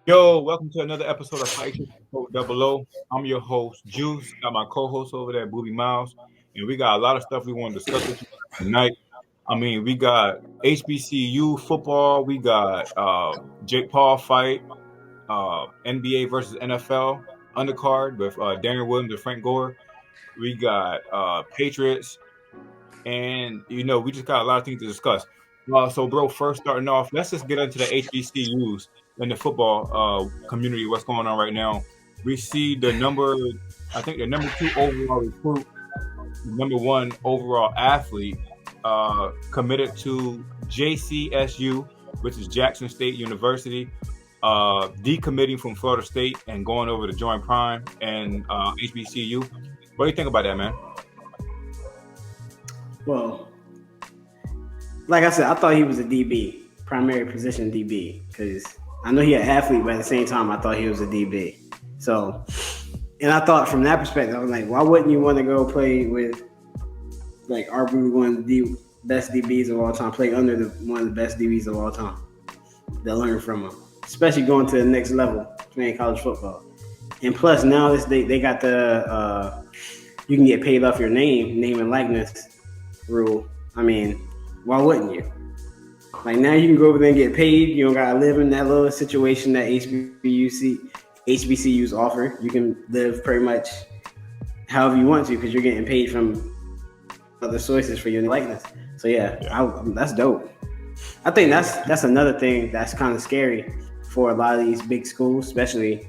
Yo, welcome to another episode of Fight Double O. I'm your host, Juice. Got my co-host over there, Booby Miles, and we got a lot of stuff we want to discuss with you tonight. I mean, we got HBCU football, we got Jake Paul fight, NBA versus NFL undercard with Darren Williams and Frank Gore. We got Patriots, and we just got a lot of things to discuss. So, bro, first starting off, let's just get into the HBCUs in the football community. What's going on right now? We see I think the number 2 overall recruit, the number 1 overall athlete, committed to JCSU, which is Jackson State University, decommitting from Florida State and going over to join Prime and HBCU. What do you think about that, man? Well, like I said, I thought he was a DB, primary position DB, because I know he an athlete, but at the same time, I thought he was a DB. So, and I thought from that perspective, I was like, why wouldn't you want to go play with, like, arguably one of the best DBs of all time, play under one of the best DBs of all time, to learn from him, especially going to the next level, playing college football. And plus, now they got the, you can get paid off your name and likeness rule. I mean, why wouldn't you? Like, now you can go over there and get paid. You don't gotta live in that little situation that HBCUs offer. You can live pretty much however you want to because you're getting paid from other sources for your likeness. So that's dope. I think that's another thing that's kind of scary for a lot of these big schools, especially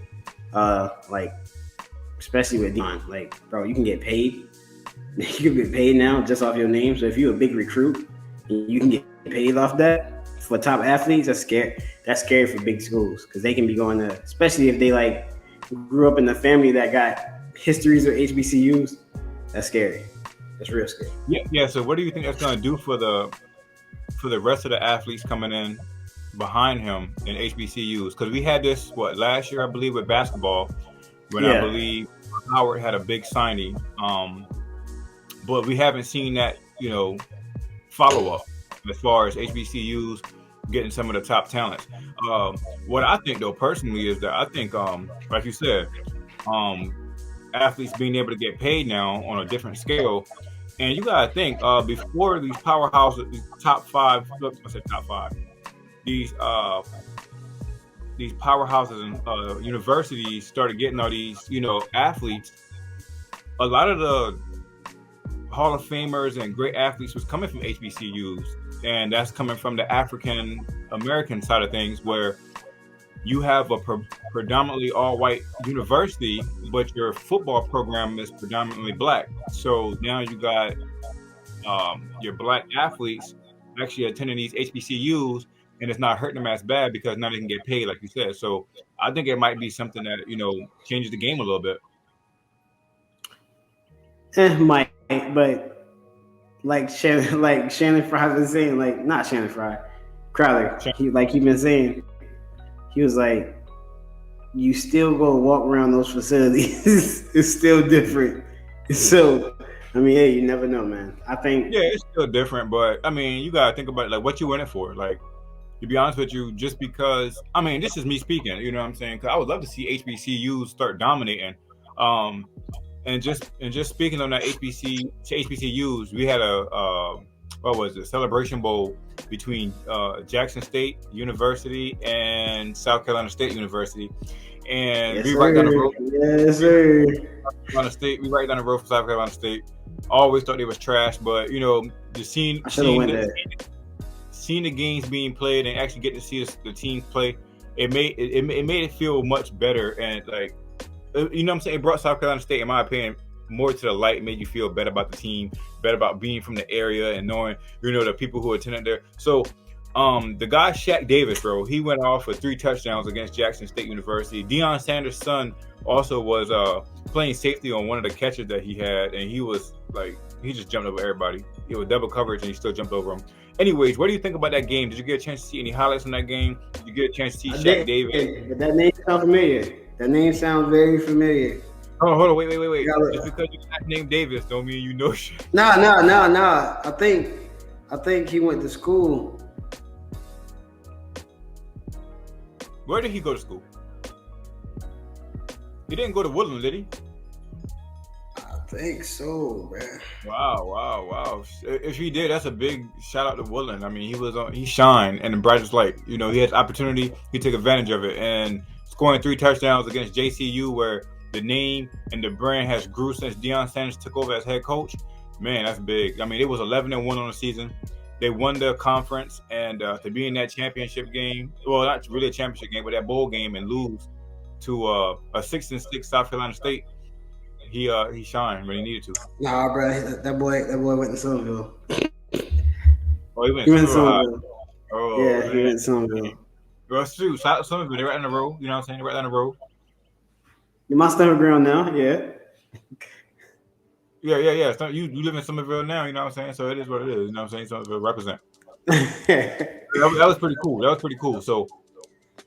with Dion. Like, bro, you can get paid. You can get paid now just off your name. So if you're a big recruit, you can get paid off that. For top athletes, that's scary. That's scary for big schools because they can be going to, especially if they like grew up in a family that got histories with HBCUs. That's scary. That's real scary. Yeah. So what do you think that's going to do for the rest of the athletes coming in behind him in HBCUs? Because we had this last year, I believe, with basketball, when I believe Howard had a big signing. But we haven't seen that, follow up as far as HBCUs getting some of the top talents. What I think, though, personally, is that I think, like you said, athletes being able to get paid now on a different scale. And you got to think, before these powerhouses, these top five, these powerhouses and universities started getting all these, athletes, a lot of the Hall of Famers and great athletes was coming from HBCUs, and that's coming from the African American side of things, where you have a predominantly all-white university, but your football program is predominantly black. So now you got your black athletes actually attending these HBCUs, and it's not hurting them as bad because now they can get paid, like you said. So I think it might be something that changes the game a little bit. Might, but like Shannon Fry was saying, like, not Shannon Fry, Crowder. He been saying, he was like, you still go walk around those facilities. It's still different. So, I mean, hey, you never know, man. I think it's still different, but I mean, you gotta think about it, like what you in it for. Like, to be honest with you, just because, I mean, this is me speaking. You know what I'm saying? Because I would love to see HBCUs start dominating. And just speaking on that HBCUs, we had a Celebration Bowl between Jackson State University and South Carolina State University, and we right down the road. Yes, sir. We right down the road from South Carolina State. Always thought they was trash, but seeing the games being played and actually getting to see the teams play, it made it feel much better, and like, you know what I'm saying? It brought South Carolina State, in my opinion, more to the light. It made you feel better about the team, better about being from the area and knowing, the people who attended there. So, the guy, Shaq Davis, bro, he went off for 3 touchdowns against Jackson State University. Deion Sanders' son also was playing safety on one of the catches that he had, and he was like, he just jumped over everybody. He was double coverage, and he still jumped over him. Anyways, what do you think about that game? Did you get a chance to see any highlights from that game? Did you get a chance to see Shaq Davis? But that name sounds familiar. That name sounds very familiar. Oh, hold on, wait. Just because you got named Davis don't mean you know shit. No. I think he went to school. Where did he go to school? He didn't go to Woodland, did he? I think so, man. Wow. If he did, that's a big shout out to Woodland. I mean, he shined, and the brightest light. You know, he had opportunity, he took advantage of it, and scoring 3 touchdowns against JSU, where the name and the brand has grew since Deion Sanders took over as head coach. Man, that's big. I mean, it was 11-1 on the season. They won the conference, and to be in that championship game, well, not really a championship game, but that bowl game, and lose to a 6-6 South Carolina State. He shined when he needed to. Nah, bro, that boy went to Somerville. Oh, he went to Somerville. Oh, yeah, he went to Somerville. Well, shoot, shout out to Somerville. They're right down the road. You know what I'm saying? They're right down the road. You my stomach ground now, yeah. Yeah. So you live in Somerville now, you know what I'm saying? So it is what it is. You know what I'm saying? Somerville represent. that was pretty cool. So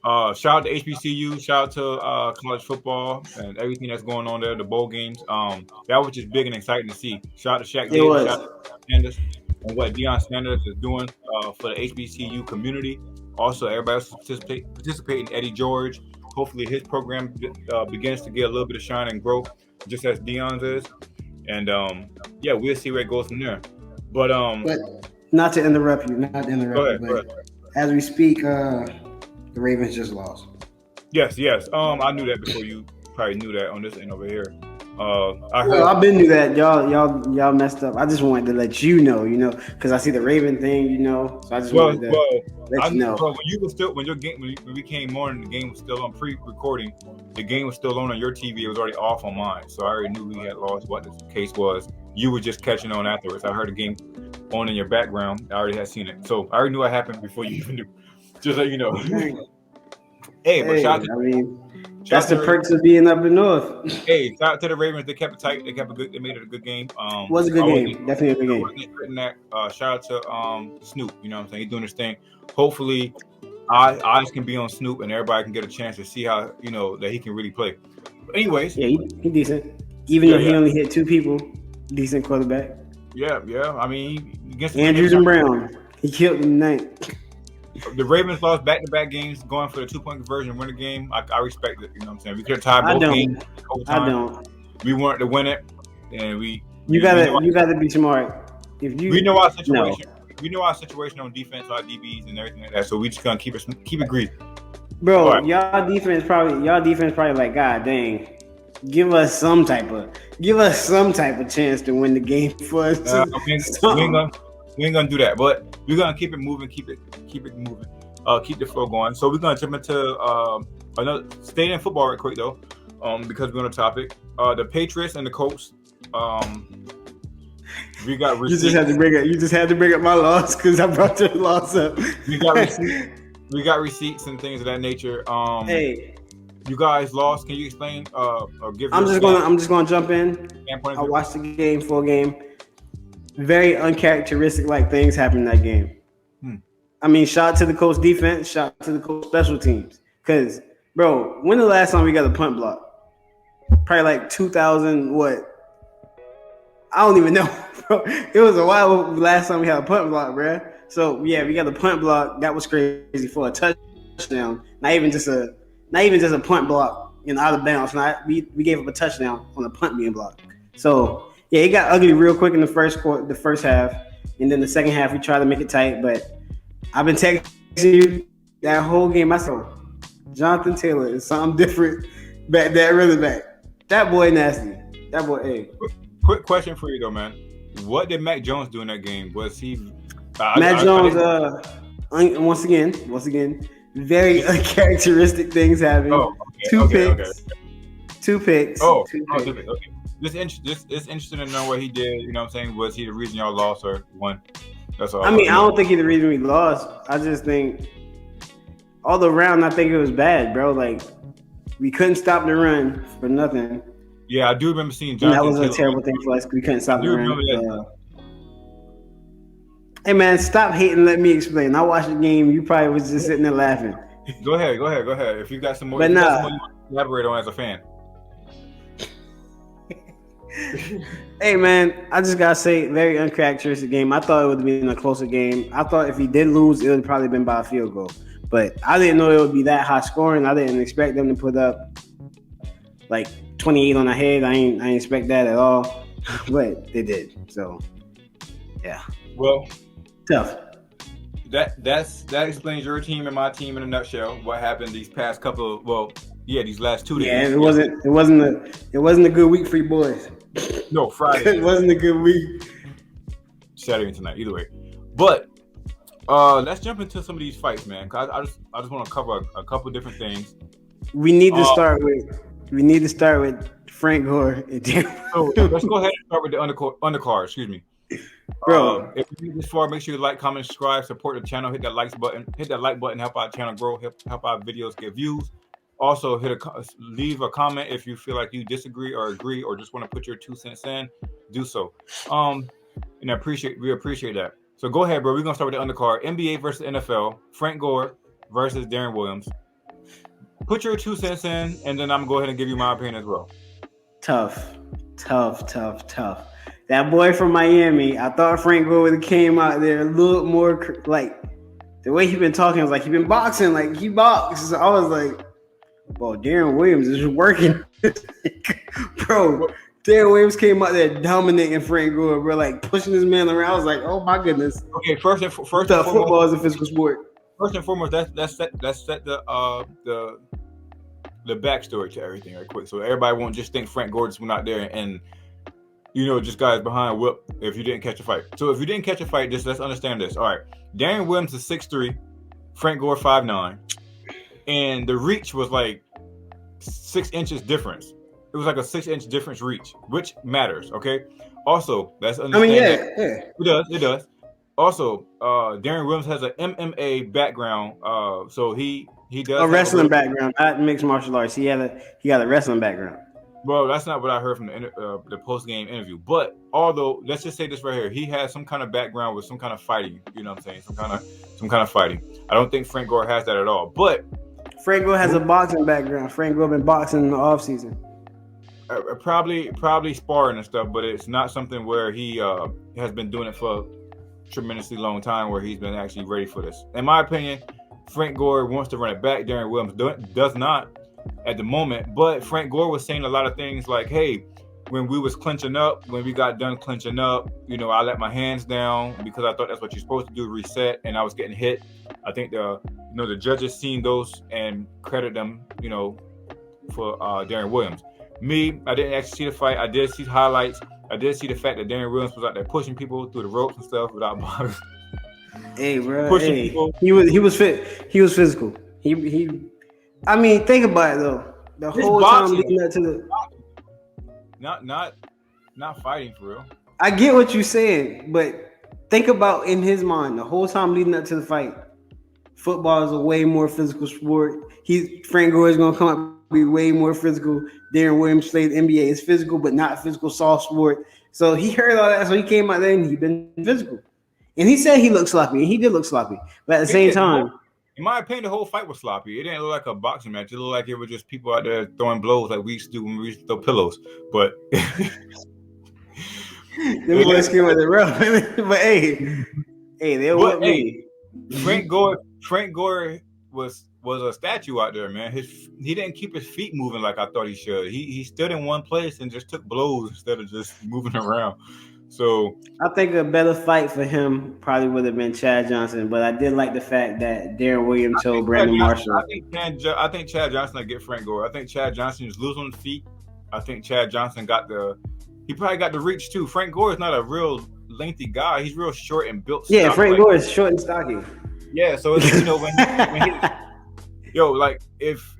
shout out to HBCU, shout out to college football and everything that's going on there, the bowl games. That was just big and exciting to see. Shout out to Shaq Davis, shout out to Sanders, and what Deion Sanders is doing for the HBCU community. Also, everybody else participating. Eddie George. Hopefully, his program begins to get a little bit of shine and growth, just as Deion's is. And we'll see where it goes from there. But not to interrupt you, go ahead. As we speak, the Ravens just lost. Yes. I knew that before you probably knew that on this end over here. I've been knew that y'all messed up. I just wanted to let you know, because I see the Raven thing, so I just wanted to let you know. When we came on, the game was still on pre-recording. The game was still on your TV. It was already off on mine, so I already knew we had lost. What the case was, you were just catching on afterwards. I heard the game on in your background. I already had seen it, so I already knew what happened before you even knew. Just so you know. That's the perks of being up in north. Hey, shout out to the Ravens. They kept it tight. They made it a good game. Was a good game. Definitely a good game. Shout out to Snoop. You know what I'm saying? He's doing his thing. Hopefully, eyes can be on Snoop and everybody can get a chance to see how that he can really play. But anyways, yeah, he decent. Even though he only hit 2 people, decent quarterback. Yeah. I mean, against Andrews and Brown, he killed them tonight. The Ravens lost back-to-back games, going for the 2-point conversion and win the game. I respect it. You know what I'm saying? We could have tied both games. I don't. We weren't to win it, and You gotta be smart. We know our situation. We know our situation on defense, our DBs, and everything like that. So we just gonna keep it greasy. Bro, right. Y'all defense probably like, God dang, give us some type of chance to win the game for us. We ain't gonna do that, but we're gonna keep it moving, keep it moving, keep the flow going. So we're gonna jump into staying in football right quick though, because we're on the topic. The Patriots and the Colts. We got receipts. You just had to bring up my loss because I brought your loss up. We got receipts and things of that nature. Hey, you guys lost. Can you explain or give? I'm just gonna jump in. I watched the full game. Very uncharacteristic like things happened in that game. I mean, shout out to the Colts defense, shout out to the Colts special teams. Because, bro, when the last time we got a punt block? Probably like 2000, what? I don't even know, bro. It was a while last time we had a punt block, bro. So, yeah, we got the punt block. That was crazy for a touchdown. Not even just a punt block, out of bounds. We gave up a touchdown on a punt being blocked. So, yeah, it got ugly real quick in the first half, and then the second half we tried to make it tight. But I've been texting you that whole game. I saw Jonathan Taylor is something different. That running back, that boy nasty. That boy. Hey. Quick question for you though, man. What did Mac Jones do in that game? Was he? Mac Jones. Once again, very uncharacteristic things happened. Oh, okay, Two picks. Okay. It's interesting to know what he did. You know what I'm saying? Was he the reason y'all lost or won? That's all. I mean, I don't think he's the reason we lost. I just think all around, I think it was bad, bro. Like, we couldn't stop the run for nothing. Yeah, I do remember seeing Jonathan. That was a terrible thing for us. We couldn't stop the run. Hey, man, stop hating. Let me explain. I watched the game. You probably was just sitting there laughing. Go ahead. If you got some more, you elaborate on as a fan. Hey man, I just gotta say, very uncharacteristic game. I thought it would have been a closer game. I thought if he did lose, it would have probably been by a field goal. But I didn't know it would be that high scoring. I didn't expect them to put up like 28 on the head. I ain't expect that at all, but they did. So yeah. Well, Tough. That explains your team and my team in a nutshell. What happened these past couple of, these last 2 days. Yeah, it wasn't a good week for you boys. No, Friday. It wasn't a good week. Saturday and tonight, either way. But let's jump into some of these fights, man. Cause I just want to cover a couple different things. We need to start with Frank Gore. So let's go ahead and start with the undercard. Excuse me. Bro, if you made this far, make sure you like, comment, subscribe, support the channel, hit that like button, help our channel grow, help our videos get views. Also, leave a comment if you feel like you disagree or agree or just want to put your 2 cents in. Do so. And we appreciate that. So go ahead, bro. We're gonna start with the undercard. NBA versus NFL. Frank Gore versus Darren Williams. Put your 2 cents in, and then I'm gonna go ahead and give you my opinion as well. Tough. That boy from Miami, I thought Frank Gore would have came out there a little more like the way he been talking. I was like, he been boxing, like he boxes. So I was like, well, Darren Williams is working, bro. Darren Williams came out there dominating Frank Gore, bro, like pushing his man around. I was like, oh my goodness. Okay, first and foremost, football is a physical sport. First and foremost, let's set the backstory to everything right quick, so everybody won't just think Frank Gore just went out there and just guys behind whip if you didn't catch a fight. So if you didn't catch a fight, just let's understand this. All right, Darren Williams is 6'3", Frank Gore 5'9", and the reach was like 6 inches difference. It was like a 6-inch difference reach, which matters. Okay. Also, let's understand. It does. Also, Darren Williams has an MMA background, so he does a wrestling background, not mixed martial arts. He got a wrestling background. Well, that's not what I heard from the post-game interview. But although, let's just say this right here, he has some kind of background with some kind of fighting. You know what I'm saying? Some kind of fighting. I don't think Frank Gore has that at all. But Frank Gore has a boxing background. Frank Gore been boxing in the offseason. Probably sparring and stuff, but it's not something where he has been doing it for a tremendously long time where he's been actually ready for this. In my opinion, Frank Gore wants to run it back. Darren Williams does not at the moment, but Frank Gore was saying a lot of things like, hey, when we got done clinching up, I let my hands down because I thought that's what you're supposed to do, reset, and I was getting hit. I think the judges seen those and credit them, for Darren Williams. Me, I didn't actually see the fight. I did see highlights. I did see the fact that Darren Williams was out there pushing people through the ropes and stuff without bothering. Hey, bro. Pushing people. He was fit. He was physical. He. I mean, think about it though. The whole time leading up to the. Not fighting for real. I get what you're saying, but think about in his mind the whole time leading up to the fight. Football is a way more physical sport. Frank Gore is gonna come up. Be way more physical. Darren Williams played NBA. It's physical, but not physical, soft sport. So he heard all that, so he came out there and he been physical. And he said he looked sloppy, and he did look sloppy. But at the same time, in my opinion, the whole fight was sloppy. It didn't look like a boxing match. It looked like it was just people out there throwing blows like we used to do when we used to throw pillows. But them boys came out the rough. But hey, they were me. Frank Gore was a statue out there, man. He didn't keep his feet moving like I thought he should. He stood in one place and just took blows instead of just moving around. So I think a better fight for him probably would have been Chad Johnson, but I did like the fact that Darren Williams told Brandon Marshall. I think Chad Johnson will get Frank Gore. I think Chad Johnson is losing feet. I think Chad Johnson he probably got the reach too. Frank Gore is not a real lengthy guy. He's real short and built. Yeah, Frank Gore is short and stocky. Yeah, so it's,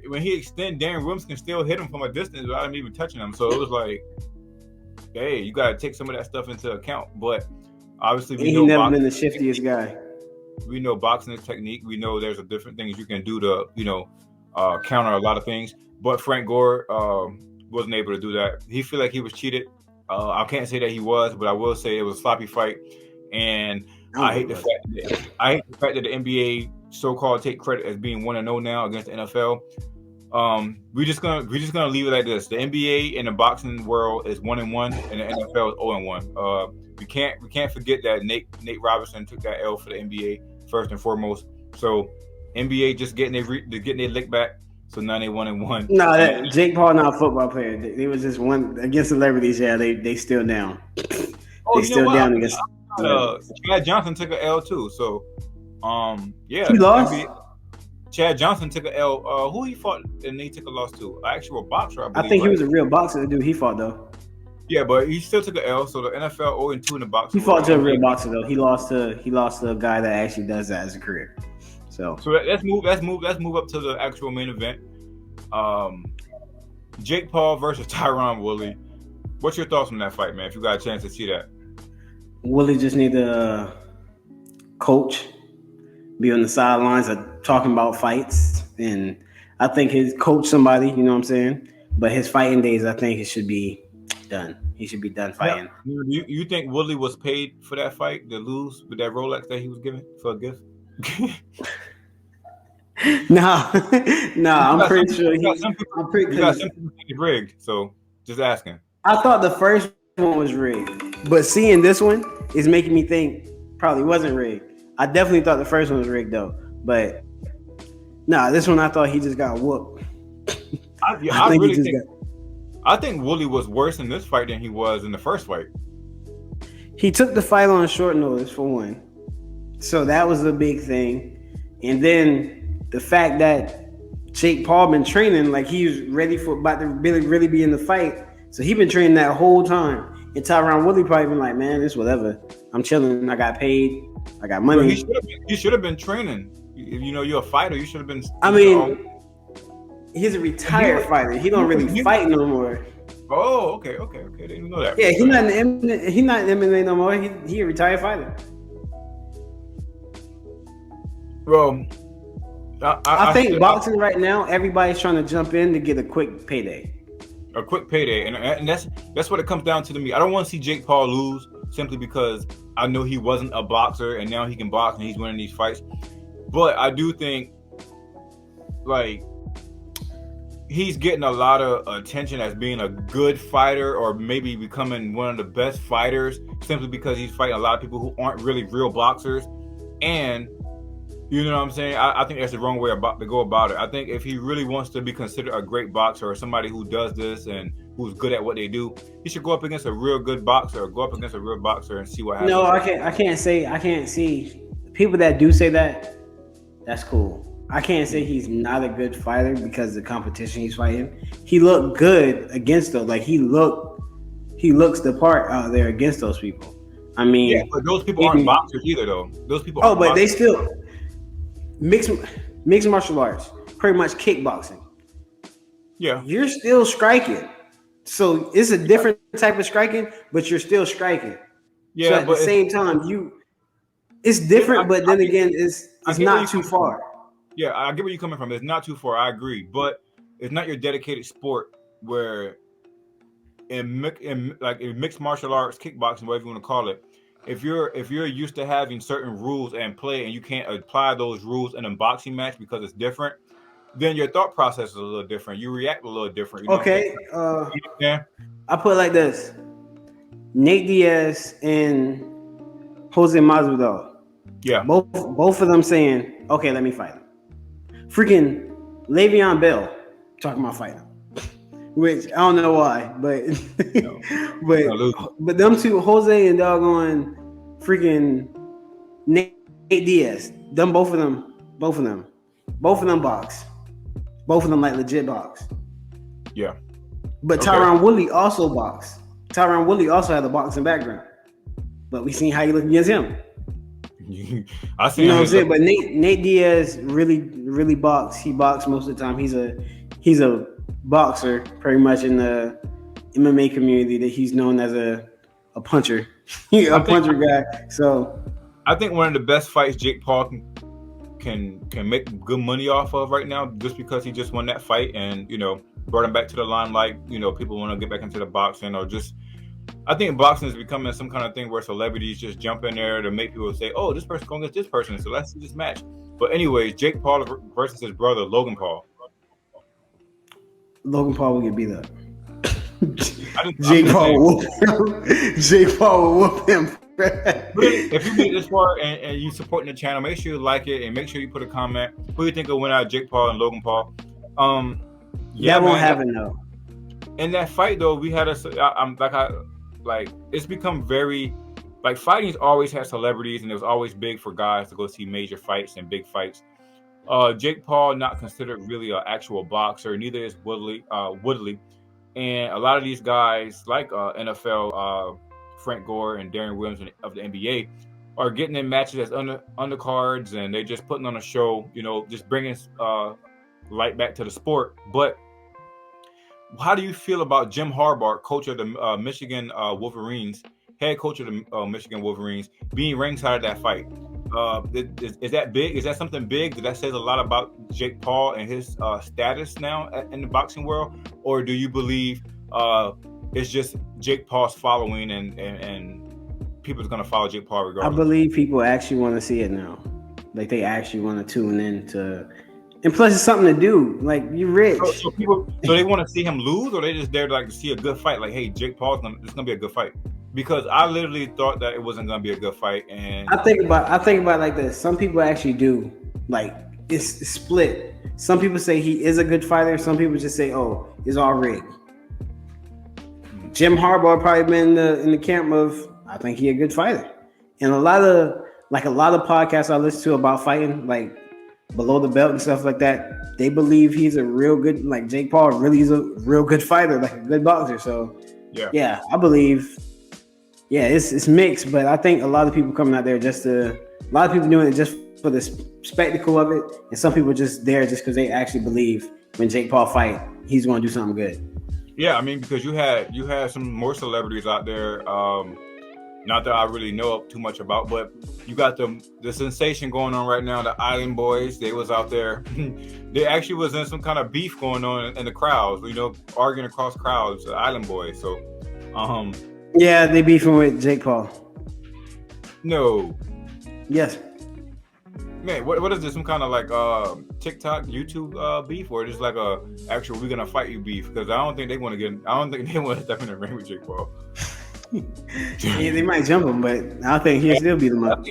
when he extend, Darren Williams can still hit him from a distance without him even touching him. So it was like, hey, you got to take some of that stuff into account. But obviously, he's never been the shiftiest guy. We know boxing is technique. We know there's different things you can do to, counter a lot of things. But Frank Gore wasn't able to do that. He feel like he was cheated. I can't say that he was, but I will say it was a sloppy fight. And I hate the fact that the NBA so-called take credit as being 1-0 now against the NFL. We're just gonna leave it like this. The NBA in the boxing world is 1-1, and the NFL is 0-1. We can't forget that Nate Robinson took that L for the NBA first and foremost. So NBA just getting their lick back. So now they 1-1. No, Jake Paul not a football player. They was just one against celebrities. Yeah, they still down. Oh, They you know still what? down against celebrities. Chad Johnson took an L too. So, yeah, He lost. Chad Johnson took an L. Who he fought and he took a loss to? An actual boxer, I believe. I think he right? was a real boxer. The dude he fought though. Yeah, but he still took an L. So the NFL 0-2 in the boxing. He fought to a real boxer though. He lost to a guy that actually does that as a career. So let's move up to the actual main event. Jake Paul versus Tyron Woodley. What's your thoughts on that fight, man? If you got a chance to see that. Woodley just need to coach, be on the sidelines of talking about fights, and I think his coach somebody, you know what I'm saying? But his fighting days, I think it should be done. He should be done fighting. Yeah. You think Woodley was paid for that fight to lose with that Rolex that he was given for a gift? No, I'm pretty sure I'm pretty sure he's rigged. So just asking. I thought the first one was rigged, but seeing this one is making me think probably wasn't rigged. I definitely thought the first one was rigged though, but this one I thought he just got whooped. I think Woodley was worse in this fight than he was in the first fight. He took the fight on short notice for one, so that was a big thing, and then the fact that Jake Paul been training like he was ready for about to really be in the fight, so he been training that whole time. And Tyron Woodley probably been like, man, it's whatever. I'm chilling. I got paid. I got money. He should have been training. You know, you're a fighter. You should have been. I mean, he's a retired fighter. He don't really fight no more. Oh, okay. Didn't know that. Yeah, he's not in MMA no more. He a retired fighter. Well, I think boxing right now, everybody's trying to jump in to get a quick payday. A quick payday, and that's what it comes down to me. I don't want to see Jake Paul lose simply because I know he wasn't a boxer and now he can box and he's winning these fights. But I do think like he's getting a lot of attention as being a good fighter or maybe becoming one of the best fighters simply because he's fighting a lot of people who aren't really real boxers. And you know what I'm saying? I think that's the wrong way to go about it. I think if he really wants to be considered a great boxer or somebody who does this and who's good at what they do, he should go up against a real good boxer or go up against a real boxer and see what happens. No, I can't see people that do say that. That's cool. I can't say he's not a good fighter because of the competition he's fighting. He looked good against those. Like he looks the part out there against those people. I mean, yeah, but those people aren't boxers either, though. Those people. Oh, but they still mixed martial arts, pretty much kickboxing. Yeah, you're still striking, so it's a different type of striking, but you're still striking. Yeah, so at the same time, it's different, but then again, it's not too far. Yeah, I get where you're coming from. It's not too far. I agree, but it's not your dedicated sport where in mixed martial arts, kickboxing, whatever you want to call it. If you're used to having certain rules and play, and you can't apply those rules in a boxing match because it's different, then your thought process is a little different. You react a little different. You know okay. Yeah. I put it like this: Nate Diaz and Jose Masvidal. Yeah. Both of them saying, "Okay, let me fight him." Freaking Le'Veon Bell talking about fighting, which I don't know why, but but them two, Jose and doggone freaking Nate Diaz, both of them box, both of them like legit box. Yeah, but Tyron Woodley also box. Tyron Woodley also had a boxing background, but we seen how he looked against him. I see. You know what I'm saying? But Nate Diaz really box. He boxed most of the time. He's a boxer, pretty much in the MMA community. That he's known as a puncher, puncher guy. So I think one of the best fights Jake Paul can make good money off of right now, just because he just won that fight and brought him back to the limelight. People want to get back into the boxing or just. I think boxing is becoming some kind of thing where celebrities just jump in there to make people say, "Oh, this person's going against this person, so let's see this match." But anyways, Jake Paul versus his brother Logan Paul. Logan Paul will get beat up. Jake Paul will whoop him. If you made this far and you supporting the channel, make sure you like it and make sure you put a comment. Who do you think will win out, Jake Paul and Logan Paul? Yeah, That won't man. happen though. In that fight though, we had it's become very like fighting's always had celebrities, and it was always big for guys to go see major fights and big fights. Jake Paul not considered really an actual boxer, neither is Woodley, and a lot of these guys like NFL Frank Gore and Darren Williams of the NBA are getting in matches as undercards, and they're just putting on a show, just bringing light back to the sport. But how do you feel about Jim Harbaugh, coach of the Michigan Wolverines, head coach of the Michigan Wolverines, being ringside of that fight? Is that big? Is that something big? That says a lot about Jake Paul and his status now in the boxing world? Or do you believe it's just Jake Paul's following and people's going to follow Jake Paul regardless? I believe people actually want to see it now. Like they actually want to tune in to... And plus, it's something to do. Like, you're rich. So they want to see him lose, or they just there to see a good fight? Like, hey, Jake Paul's it's gonna be a good fight. Because I literally thought that it wasn't gonna be a good fight, and I think about like this. Some people actually do. Like, it's split. Some people say he is a good fighter. Some people just say, oh, it's all rigged. Jim Harbaugh probably been in the camp of, I think he a good fighter. And a lot of podcasts I listen to about fighting, like Below the Belt and stuff like that, they believe he's a real good, like Jake Paul really is a real good fighter, like a good boxer. So yeah, I believe, it's mixed, but I think a lot of people coming out there a lot of people doing it just for the spectacle of it, and some people just there just because they actually believe when Jake Paul fight, he's going to do something good. Yeah, I mean, because you had some more celebrities out there. Not that I really know too much about, but you got the sensation going on right now. The Island Boys, they was out there. They actually was in some kind of beef going on in the crowds, arguing across crowds, the Island Boys. So, yeah, they beefing with Jake Paul. No. Yes. Man, what is this? Some kind of like TikTok, YouTube beef, or just like a actual "we're gonna fight you" beef? Because I don't think they want to step in the ring with Jake Paul. Yeah, they might jump him, but I think he'll still beat them up. I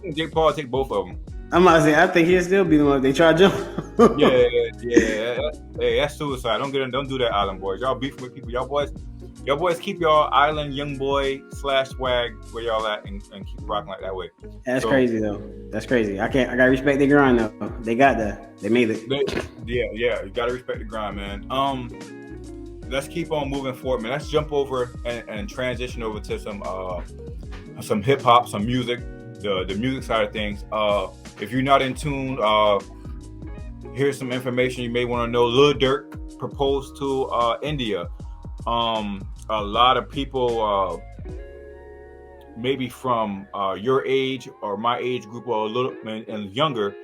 think Jake Paul will take both of them. I'm about to say, I think he'll still beat them up if they try to jump. Yeah. Hey, that's suicide. Don't do that, Island Boys. Y'all beef with people. Y'all boys keep y'all island young boy / swag where y'all at and keep rocking like that way. That's crazy though. That's crazy. I gotta respect their grind though. They got that. They made it. Yeah. You gotta respect the grind, man. Let's keep on moving forward, man. Let's jump over and transition over to some hip hop, some music, the music side of things. If you're not in tune, here's some information you may want to know. Lil Durk proposed to India. A lot of people, maybe from your age or my age group or a little and younger,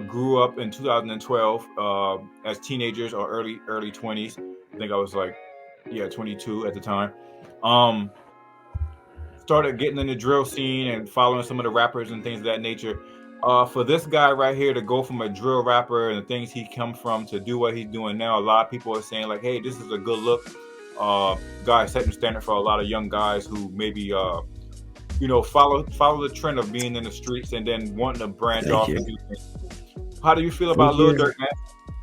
grew up in 2012 as teenagers or early 20s. I think I was 22 at the time. Started getting in the drill scene and following some of the rappers and things of that nature. For this guy right here to go from a drill rapper and the things he come from to do what he's doing now, a lot of people are saying like, hey, this is a good look. Guy setting the standard for a lot of young guys who maybe follow the trend of being in the streets and then wanting to branch off and do things. How do you feel about Lil Durk, man?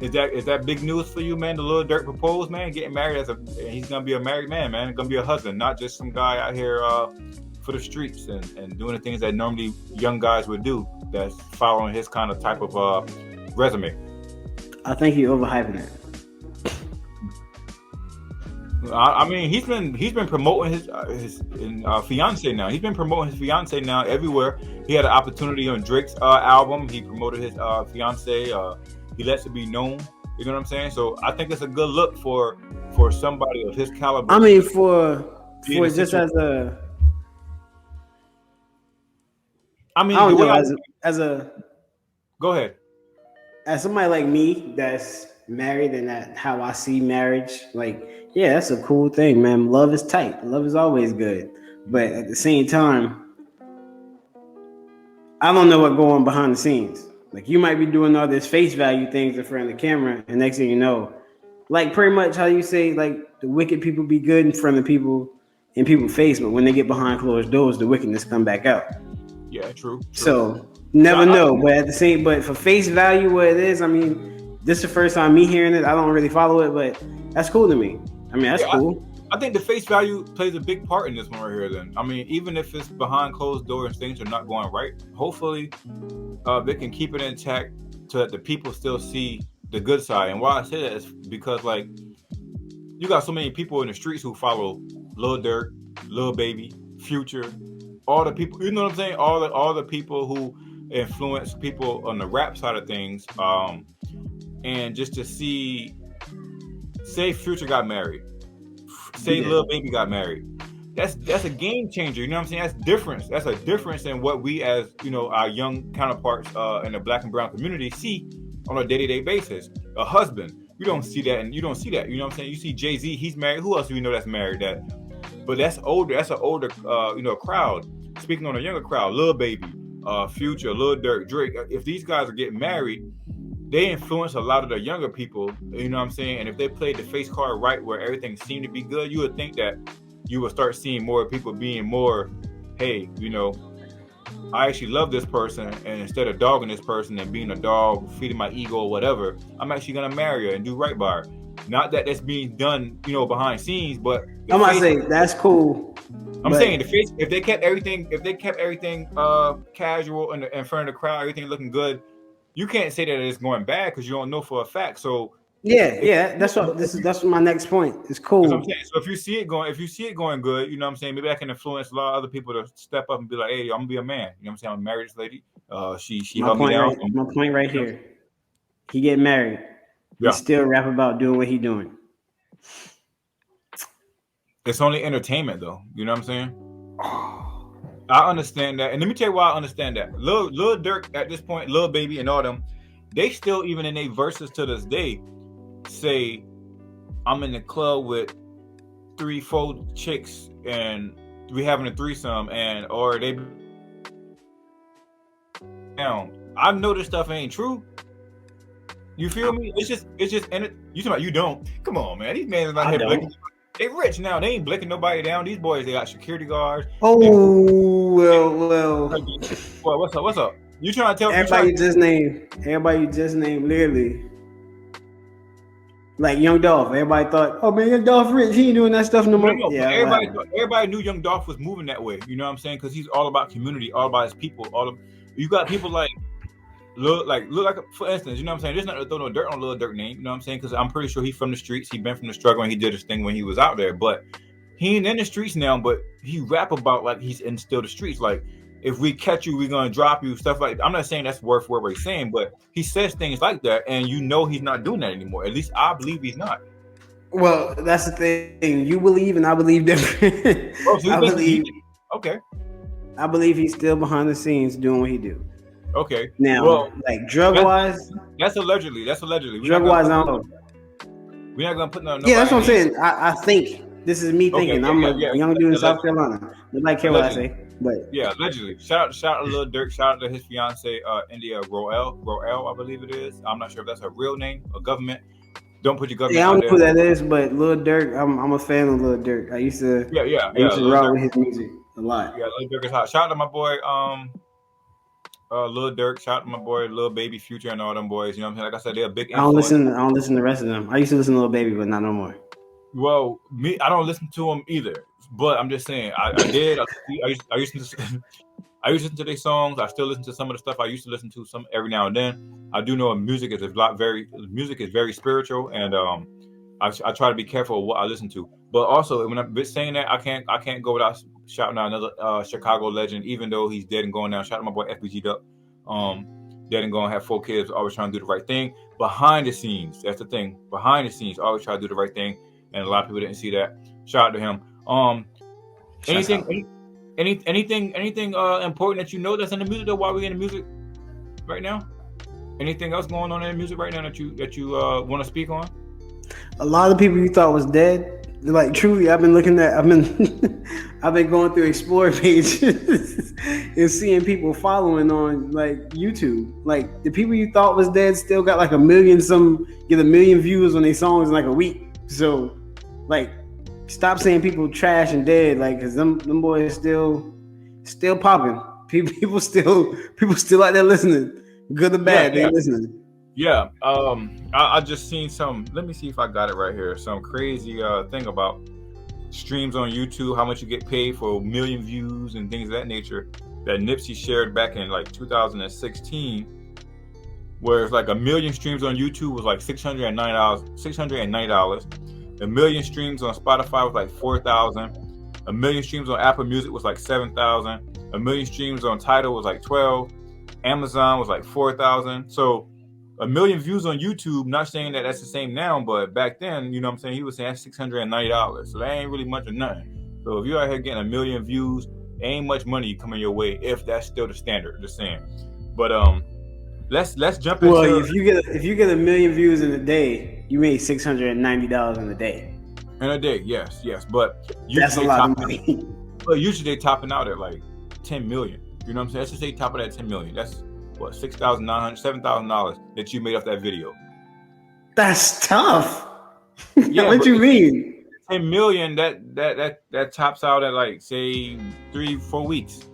Is that big news for you, man? The Lil Durk proposed, man, getting married he's gonna be a married man, man, gonna be a husband, not just some guy out here for the streets and doing the things that normally young guys would do. That's following his kind of type of resume. I think he's overhyping it. I mean, he's been promoting his fiance now. He's been promoting his fiance now everywhere. He had an opportunity on Drake's album. He promoted his fiance. He lets it be known. You know what I'm saying? So I think it's a good look for somebody of his caliber. I mean, for just as a. I mean, I don't know, as a. Go ahead. As somebody like me that's married and that how I see marriage, like, yeah, that's a cool thing, man. Love is tight. Love is always good. But at the same time, I don't know what's going on behind the scenes. Like, you might be doing all this face value things in front of the camera, and next thing you know, like pretty much how you say, like, the wicked people be good in front of people in people's face, but when they get behind closed doors, the wickedness come back out. Yeah, true. So never know. But at the same, but for face value, what it is, I mean, this is the first time me hearing it. I don't really follow it, but that's cool to me. I mean, that's cool. I think the face value plays a big part in this one right here. Then, I mean, even if it's behind closed doors and things are not going right, hopefully, they can keep it intact so that the people still see the good side. And why I say that is because, like, you got so many people in the streets who follow Lil Durk, Lil Baby, Future, all the people. You know what I'm saying? All the people who influence people on the rap side of things. And just to see, say Future got married. Say Lil Baby got married. That's a game changer. You know what I'm saying? That's difference. That's a difference in what we as, you know, our young counterparts in the black and brown community see on a day-to-day basis. A husband. You don't see that, and you don't see that. You know what I'm saying? You see Jay-Z, he's married. Who else do we know that's married? But that's older. That's an older crowd. Speaking on a younger crowd, Lil Baby, Future, Lil Durk, Drake. If these guys are getting married, they influence a lot of the younger people, you know what I'm saying? And if they played the face card right where everything seemed to be good, you would think that you would start seeing more people being more, hey, you know, I actually love this person, and instead of dogging this person and being a dog, feeding my ego or whatever, I'm actually going to marry her and do right by her. Not that that's being done, you know, behind scenes, but I'm not saying that's cool. I'm saying the face, if they kept everything casual in front of the crowd, everything looking good, you can't say that it's going bad because you don't know for a fact. So that's what my next point. It's cool. So if you see it going good, you know what I'm saying, maybe that can influence a lot of other people to step up and be like, hey, I'm gonna be a man. You know what I'm saying? I'm married this lady. She helped me down. My point right here. He get married. He still rap about doing what he doing. It's only entertainment though. You know what I'm saying? I understand that, and let me tell you why I understand that. Lil Durk at this point, Lil Baby, and all them, they still even in their verses to this day say, "I'm in the club with 3-4 chicks and we having a threesome," or they. Now I know this stuff ain't true. You feel me? It's just you talking about you don't. Come on, man. These men are not here blinking. They rich now. They ain't blinking nobody down. These boys, they got security guards. Oh, well. Well, what's up? You trying to tell me? Everybody you just named literally. Like Young Dolph. Everybody thought, oh man, Young Dolph rich. He ain't doing that stuff no more. No, yeah, everybody knew Young Dolph was moving that way. You know what I'm saying? Because he's all about community, all about his people. You got people like look like for instance, you know what I'm saying? There's not to throw no dirt on Lil Durk name, you know what I'm saying? Because I'm pretty sure he's from the streets. He been from the struggle and he did his thing when he was out there. But he ain't in the streets now. But he rap about like he's in still the streets. Like if we catch you, we're gonna drop you. Stuff like I'm not saying that's worth what we're saying, but he says things like that, and you know he's not doing that anymore. At least I believe he's not. Well, that's the thing. You believe and I believe different. Oh, so okay. I believe he's still behind the scenes doing what he do. Okay. Now, like drug wise, that's allegedly. Drug wise, I don't know. We're not gonna put no. Yeah, that's what I'm saying. I think this is me thinking. I'm a young dude in South Carolina. Nobody care what I say, but yeah, allegedly. Shout out to Lil Durk. Shout out to his fiance, India Royale, I believe it is. I'm not sure if that's her real name or government. Don't put your government. Yeah, I don't know who that is, but Lil Durk. I'm a fan of Lil Durk. I used to rock with his music a lot. Yeah, Lil Durk is hot. Shout out to my boy, Lil Durk. Shout out to my boy Lil Baby, Future, and all them boys. You know what I'm saying? Like I said, they're a big influence. I don't listen to the rest of them. I used to listen to Lil Baby, but not no more. Well, I don't listen to them either. But I'm just saying, I did. I used to listen to their songs. I still listen to some of the stuff I used to listen to some every now and then. I do know music is very spiritual, and I try to be careful of what I listen to. But also, when I'm saying that, I can't go without shouting out another Chicago legend, even though he's dead and going down. Shout out to my boy FBG Duck. Dead and going, have 4 kids, always trying to do the right thing. Behind the scenes, that's the thing. Behind the scenes, always try to do the right thing, and a lot of people didn't see that. Shout out to him. Anything important that you know that's in the music though while we're in the music right now? Anything else going on in the music right now that you want to speak on? A lot of people you thought was dead. Like truly, I've been going through Explore pages and seeing people following on like YouTube. Like the people you thought was dead still got like 1 million, get 1 million views on their songs in like a week. So like stop saying people trash and dead, like cause them boys still popping. People still out there listening. Good or bad, they listening. Yeah. I just seen some. Let me see if I got it right here. Some crazy thing about streams on YouTube, how much you get paid for a million views and things of that nature. That Nipsey shared back in like 2016, where it's like a million streams on YouTube was like $690. $690. A million streams on Spotify was like 4,000. A million streams on Apple Music was like 7,000. A million streams on Tidal was like 12. Amazon was like 4,000. So a million views on YouTube, not saying that that's the same now, but back then, you know what I'm saying, he was saying that's $690. So that ain't really much of nothing. So if you're out here getting a million views, ain't much money coming your way if that's still the standard, just saying. But let's jump into. Well, if you get a million views in a day, you made $690 in a day. In a day, yes. But that's a lot of money. But usually they topping out at like 10 million. You know what I'm saying? Let's just say top of that 10 million. That's what, $6,900, $7,000 that you made off that video. That's tough. Yeah, what you mean? 10 million, that tops out at like say 3-4 weeks.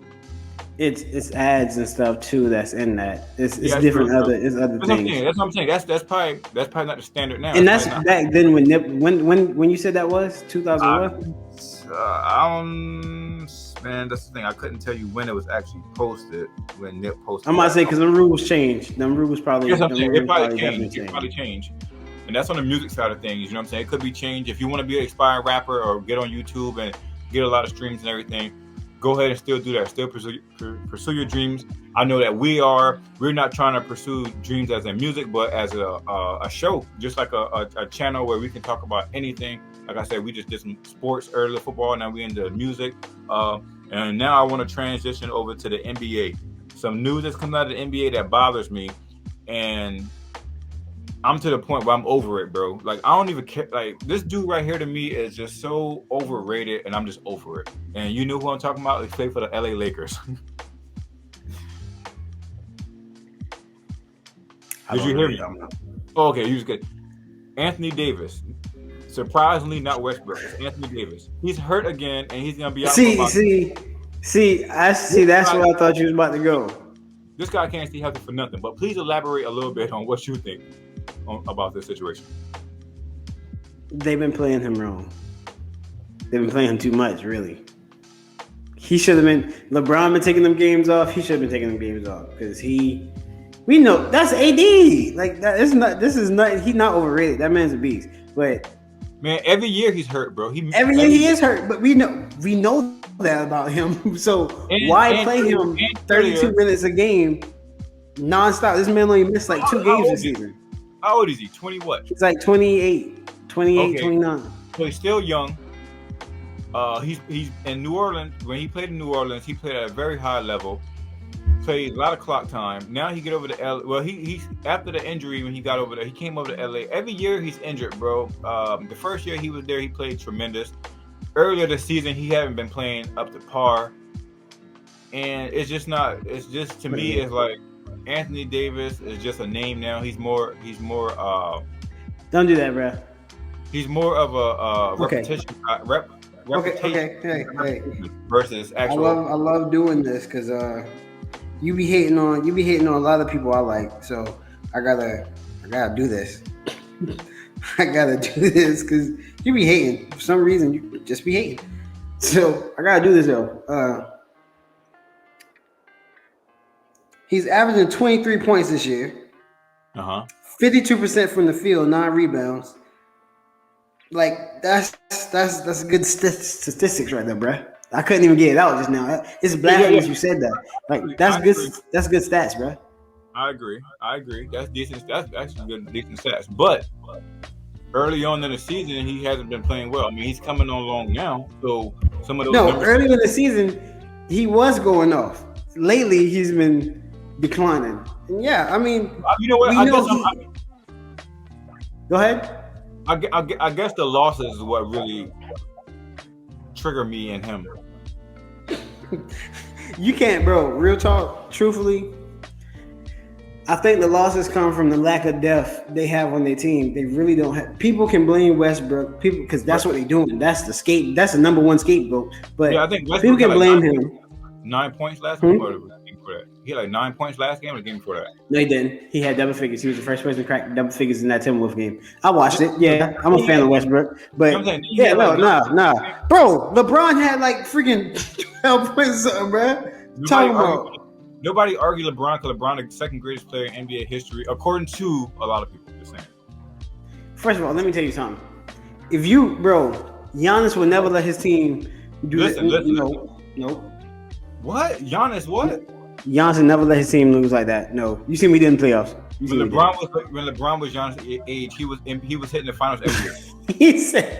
It's ads and stuff too that's in that. It's different it's other things. That's what I'm saying. That's probably not the standard now. And that's back then when you said that was 2000 man, that's the thing. I couldn't tell you when it was actually posted. When Nip posted. I'm about to say because the rules changed. Them rules probably. It probably changed. And that's on the music side of things. You know what I'm saying? It could be changed. If you want to be an aspiring rapper or get on YouTube and get a lot of streams and everything, go ahead and still do that. Still pursue your dreams. I know that we're not trying to pursue dreams as in music, but as a show, just like a channel where we can talk about anything. Like I said, we just did some sports earlier, football. Now we into music. And now I want to transition over to the NBA. Some news that's coming out of the NBA that bothers me. And I'm to the point where I'm over it, bro. Like, I don't even care. Like, this dude right here to me is just so overrated, and I'm just over it. And you know who I'm talking about? He played for the LA Lakers. Did you hear me? Oh, okay, you was good. Anthony Davis. Surprisingly, not Westbrook. It's Anthony Davis. He's hurt again, and he's gonna be out. See. That's where I thought you was about to go. This guy can't stay healthy for nothing. But please elaborate a little bit on what you think about this situation. They've been playing him wrong. They've been playing him too much, really. He should have been. LeBron been taking them games off. He should have been taking them games off because we know that's AD. Like that is not. This is not. He's not overrated. That man's a beast. But man, every year he's hurt, bro. Every year he is hurt. But we know that about him. So why play him 32 minutes a game nonstop? This man only missed like 2 games this season. How old is he? 20 what? He's like 28, 29. So he's still young. He's in New Orleans. When he played in New Orleans, he played at a very high level. Played a lot of clock time. Now he get over to LA. Well, he's after the injury when he got over there, he came over to LA. Every year he's injured, bro. The first year he was there, he played tremendous. Earlier this season, he haven't been playing up to par. And it's just not. It's just to me, it's like Anthony Davis is just a name now. He's more. Don't do that, bro. He's more of a repetition. Okay. Hey. Versus actual. I love doing this because you be hating on a lot of people I like. So I gotta do this. I gotta do this because you be hating for some reason. You just be hating. So I gotta do this though. He's averaging 23 points this year. 52% from the field, 9 rebounds. Like that's good statistics right there, bro. I couldn't even get it out just now. It's blasphemous you said that. Like that's good. That's good stats, bro. I agree. That's decent. That's actually decent stats. But early on in the season, he hasn't been playing well. I mean, he's coming on along now. So some of those. Early in the season, he was going off. Lately, he's been declining. And yeah, I mean, you know what? Go ahead. I guess the losses is what really trigger me and him. You can't, bro. Real talk. Truthfully, I think the losses come from the lack of depth they have on their team. They really don't have. People can blame Westbrook, because that's what they're doing. That's the number one scapegoat. But yeah, I think people can blame him. 9 points last game or the game before that? He had like 9 points last game or the game before that? No, he didn't. He had double figures. He was the first person to crack double figures in that Timberwolves game. I watched it. Yeah, I'm a fan of Westbrook. But yeah, nah. Bro, LeBron had like freaking 12 points or something, bro. Talking about. Nobody argued LeBron because LeBron is the second greatest player in NBA history, according to a lot of people. Just saying. First of all, let me tell you something. If you, bro, Giannis would never let his team do Listen. Nope. What? Giannis, what? Giannis would never let his team lose like that. No. You see me in the playoffs. When LeBron was Giannis' age, he was hitting the finals every year. He said,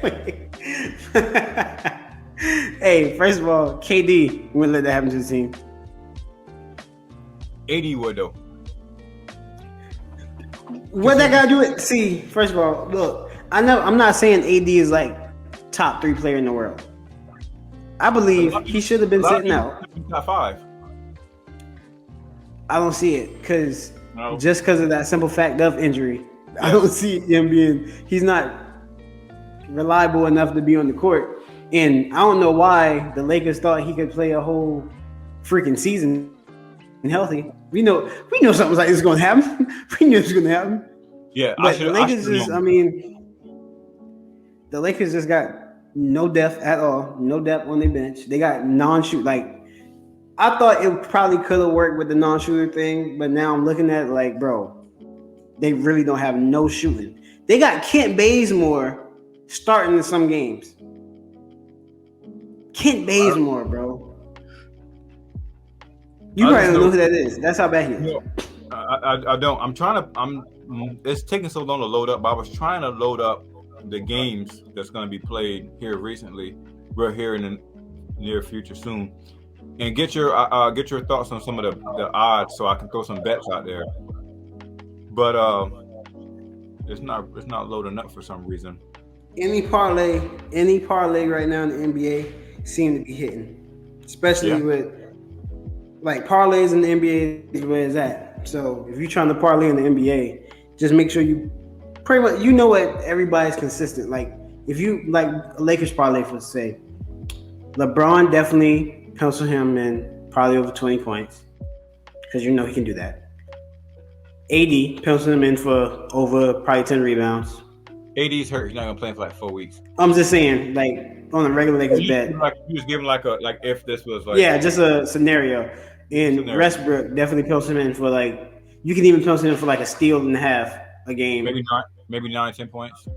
hey, first of all, KD wouldn't let that happen to the team. AD would though. What that gotta do it? See, first of all, look, I know I'm not saying AD is like top 3 player in the world. I believe he should have been sitting out. Top 5. I don't see it because just because of that simple fact of injury, I don't see him being. He's not reliable enough to be on the court, and I don't know why the Lakers thought he could play a whole freaking season healthy. We know something like this is going to happen. We knew it was going to happen. Yeah, but the Lakers the Lakers just got no depth at all. No depth on their bench. They got non-shoot. Like, I thought it probably could have worked with the non-shooter thing, but now I'm looking at it like, bro, they really don't have no shooting. They got Kent Bazemore starting in some games. Kent Bazemore, bro. You probably don't know who that is. That's how bad he is. I don't. It's taking so long to load up, but I was trying to load up the games that's going to be played here recently. We're here in the near future soon, and get your thoughts on some of the odds so I can throw some bets out there. But it's not loading up for some reason. Any parlay right now in the NBA seem to be hitting, especially with. Like parlays in the NBA is where it's at. So if you're trying to parlay in the NBA, just make sure you pretty much what everybody's consistent. Like if you like a Lakers parlay for say, LeBron definitely pencil him in probably over 20 points because he can do that. AD pencil him in for over probably 10 rebounds. AD's hurt. He's not gonna play for like 4 weeks. I'm just saying, like on a regular Lakers bet. He was giving like if this was like just a scenario. And Westbrook definitely pencil him in for like you can even pencil him in for like a steal and a half a game. Maybe 9-10 points.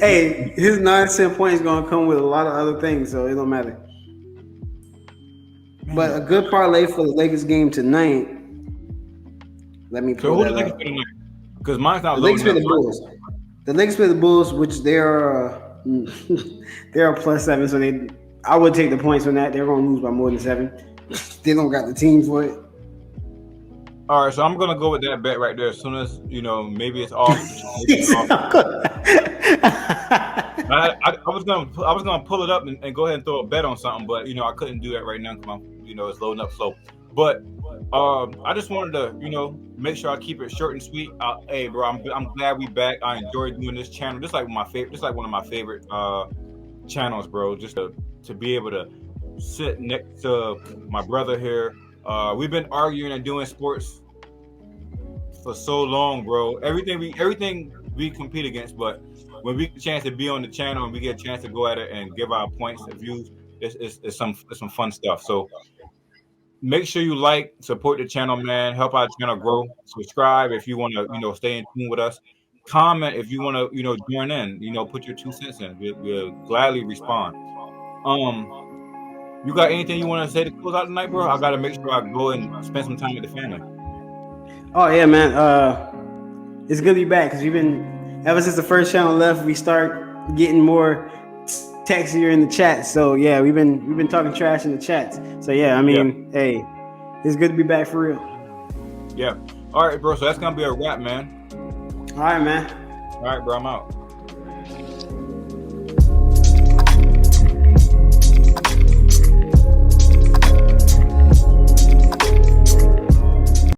Hey, his 9-10 points is gonna come with a lot of other things, so it don't matter. But a good parlay for the Lakers game tonight. Let me pull that up. Because mine's not. The Lakers play the Bulls. The Lakers play the Bulls, which they're +7, so I would take the points on that. They're going to lose by more than 7. They don't got the team for it. All right, so I'm going to go with that bet right there. As soon as maybe it's off. I was gonna pull it up and go ahead and throw a bet on something, but I couldn't do that right now because it's loading up slow. But I just wanted to make sure I keep it short and sweet. Hey, bro, I'm glad we back. I enjoyed doing this channel. Just like one of my favorite channels, bro. Just to be able to sit next to my brother here. We've been arguing and doing sports for so long, bro. Everything we compete against, but when we get a chance to be on the channel and we get a chance to go at it and give our points and views, it's some fun stuff. So make sure you support the channel, man. Help our channel grow. Subscribe if you want to, stay in tune with us. Comment if you want to, join in. Put your 2 cents in. We'll gladly respond. You got anything you want to say to close out tonight, bro? I got to make sure I go and spend some time with the family. Oh yeah, man. It's good to be back because we've been ever since the first channel left. We start getting more text here in the chat. So yeah, we've been talking trash in the chats. So yeah, hey, it's good to be back for real. Yeah. All right, bro. So that's gonna be a wrap, man. All right, man. All right, bro. I'm out.